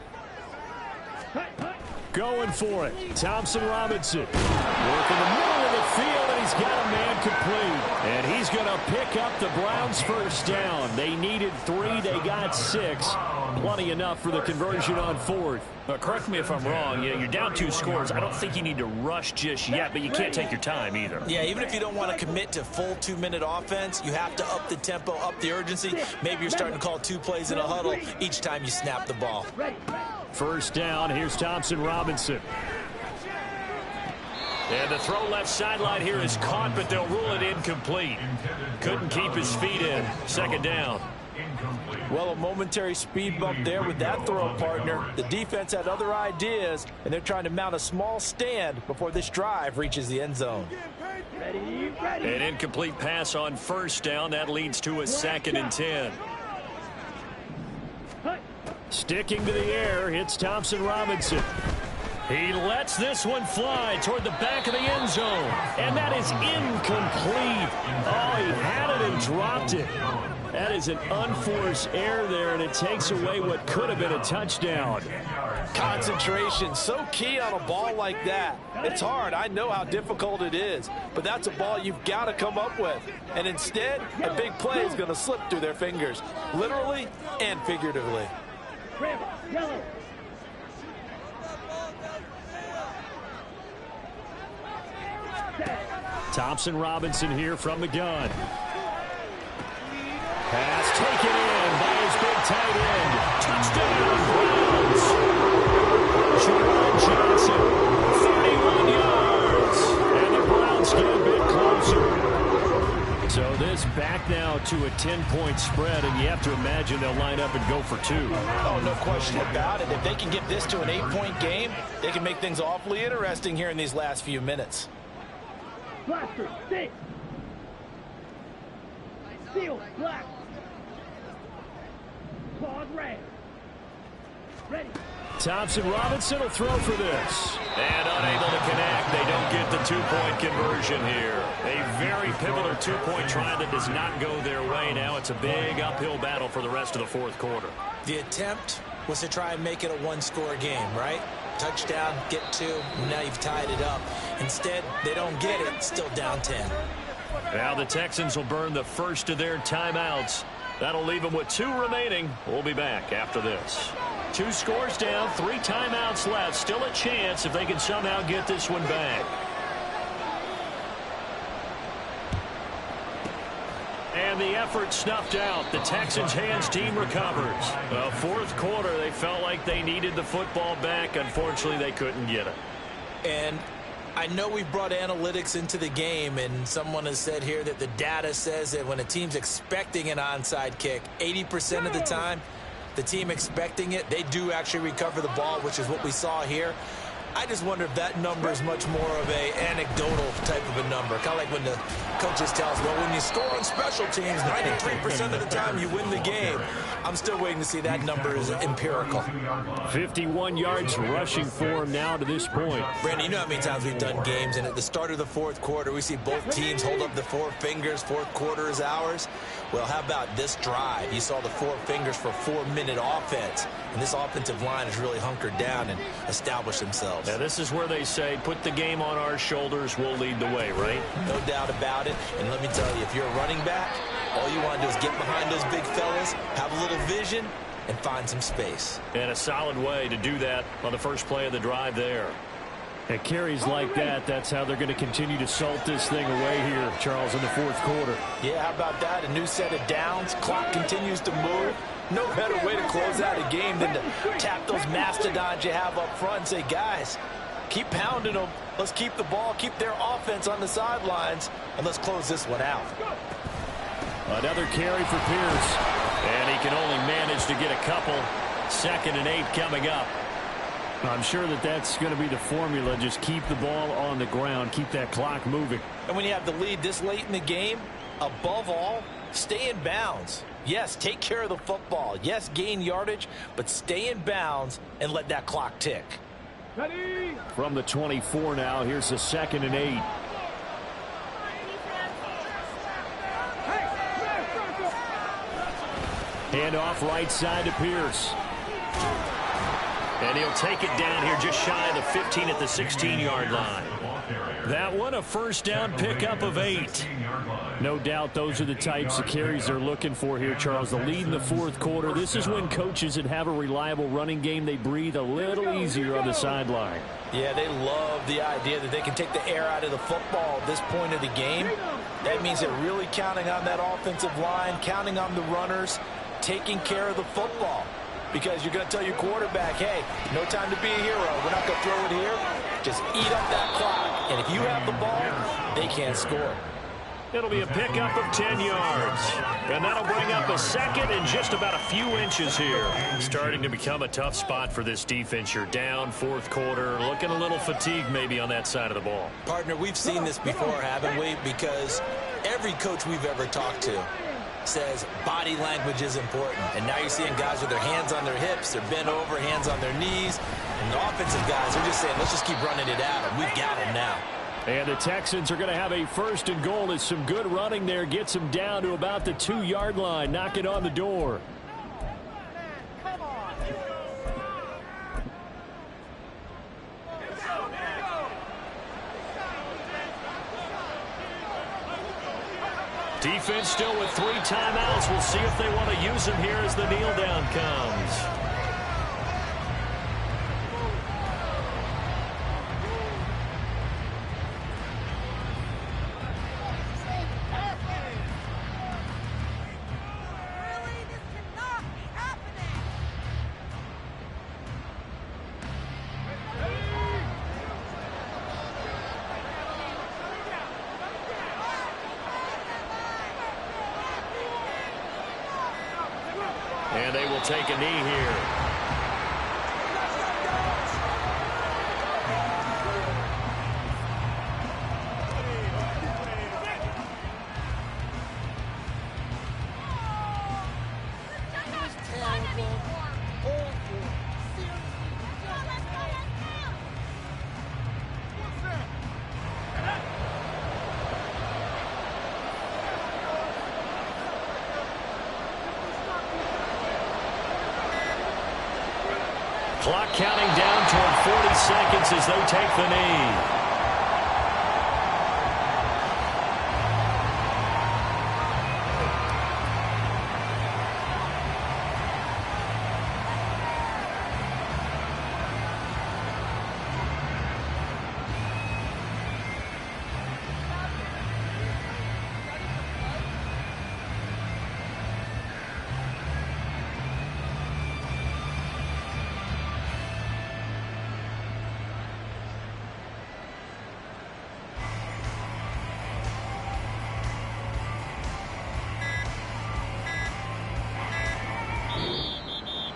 Going for it. Thompson Robinson. Work in the middle of the field, and he's got a man complete. And he's going to pick up the Browns' first down. They needed 3. They got 6. Plenty enough for the conversion on 4th. But correct me if I'm wrong. You're down 2 scores. I don't think you need to rush just yet, but you can't take your time either. Yeah, even if you don't want to commit to full 2-minute offense, you have to up the tempo, up the urgency. Maybe you're starting to call 2 plays in a huddle each time you snap the ball. First down, here's Thompson Robinson. And the throw left sideline here is caught, but they'll rule it incomplete. Couldn't keep his feet in. 2nd down. Well, a momentary speed bump there with that throw, partner. The defense had other ideas, and they're trying to mount a small stand before this drive reaches the end zone. An incomplete pass on first down. That leads to a 2nd and 10. Sticking to the air, it's Thompson Robinson. He lets this one fly toward the back of the end zone. And that is incomplete. Oh, he had it and dropped it. That is an unforced error there, and it takes away what could have been a touchdown. Concentration, so key on a ball like that. It's hard. I know how difficult it is, but that's a ball you've got to come up with. And instead, a big play is going to slip through their fingers, literally and figuratively. Yellow. Thompson Robinson here from the gun. Pass taken in by his big tight end. Touchdown, Browns. Jerron Johnson, 31 yards. And the Browns get a bit closer. So this back now to a 10-point spread, and you have to imagine they'll line up and go for 2. Oh, no question about it. If they can get this to an 8-point game, they can make things awfully interesting here in these last few minutes. Blaster, stick. Steel, black. Claws, red. Ready. Thompson Robinson will throw for this. And unable to connect. They don't get the 2-point conversion here. A very pivotal 2-point try that does not go their way. Now it's a big uphill battle for the rest of the fourth quarter. The attempt was to try and make it a one-score game, right? Touchdown, get 2, now you've tied it up. Instead, they don't get it, still down 10. Now the Texans will burn the first of their timeouts. That'll leave them with 2 remaining. We'll be back after this. 2 scores down, 3 timeouts left. Still a chance if they can somehow get this one back. And the effort snuffed out. The Texans' hands team recovers. The fourth quarter, they felt like they needed the football back. Unfortunately, they couldn't get it. And I know we brought analytics into the game, and someone has said here that the data says that when a team's expecting an onside kick, 80% of the time, the team expecting it, they do actually recover the ball, which is what we saw here. I just wonder if that number is much more of a anecdotal type of a number. Kind of like when the coaches tell us, well, when you score on special teams, 93% of the time you win the game. I'm still waiting to see that number is empirical. 51 yards rushing for him now to this point. Brandon, you know how many times we've done games, and at the start of the fourth quarter, we see both teams hold up the 4 fingers, fourth quarter is ours. Well, how about this drive? You saw the 4 fingers for 4-minute offense, and this offensive line has really hunkered down and established themselves. Now, this is where they say, put the game on our shoulders, we'll lead the way, right? No doubt about it. And let me tell you, if you're a running back, all you want to do is get behind those big fellas, have a little vision, and find some space. And a solid way to do that on the first play of the drive there. At carries like that, that's how they're going to continue to salt this thing away here, Charles, in the fourth quarter. Yeah, how about that? A new set of downs. Clock continues to move. No better way to close out a game than to tap those mastodons you have up front and say, guys, keep pounding them. Let's keep the ball, keep their offense on the sidelines, and let's close this one out. Another carry for Pierce. And he can only manage to get a couple. 2nd and 8 coming up. I'm sure that that's going to be the formula. Just keep the ball on the ground. Keep that clock moving. And when you have the lead this late in the game, above all, stay in bounds. Yes, take care of the football. Yes, gain yardage, but stay in bounds and let that clock tick. Ready. From the 24 now, here's the 2nd and 8. Hand off right side to Pierce. And he'll take it down here just shy of the 15 at the 16-yard line. That one a first down pickup of 8. No doubt those are the types of carries they're looking for here, Charles. The lead in the fourth quarter. This is when coaches that have a reliable running game, they breathe a little easier on the sideline. Yeah, they love the idea that they can take the air out of the football at this point of the game. That means they're really counting on that offensive line, counting on the runners, taking care of the football. Because you're going to tell your quarterback, hey, no time to be a hero. We're not going to throw it here. Just eat up that clock. And if you have the ball, they can't score. It'll be a pickup of 10 yards. And that'll bring up a 2nd and just about a few inches here. Starting to become a tough spot for this defense. You're down fourth quarter. Looking a little fatigued maybe on that side of the ball. Partner, we've seen this before, haven't we? Because every coach we've ever talked to says body language is important. And now you're seeing guys with their hands on their hips, they're bent over, hands on their knees. And the offensive guys are just saying, let's just keep running it at them. We've got them now. And the Texans are going to have a 1st and goal as some good running there gets them down to about the 2-yard line, knocking on the door. Defense still with 3 timeouts. We'll see if they want to use them here as the kneel down comes. take a knee here. Clock counting down toward 40 seconds as they take the knee.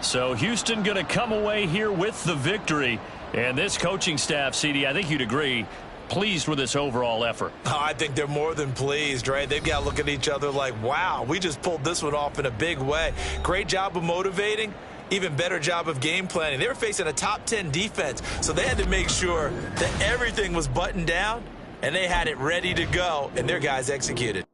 So Houston going to come away here with the victory. And this coaching staff, CD, I think you'd agree, pleased with this overall effort. Oh, I think they're more than pleased, right? They've got to look at each other like, wow, we just pulled this one off in a big way. Great job of motivating. Even better job of game planning. They were facing a top 10 defense, so they had to make sure that everything was buttoned down, and they had it ready to go, and their guys executed.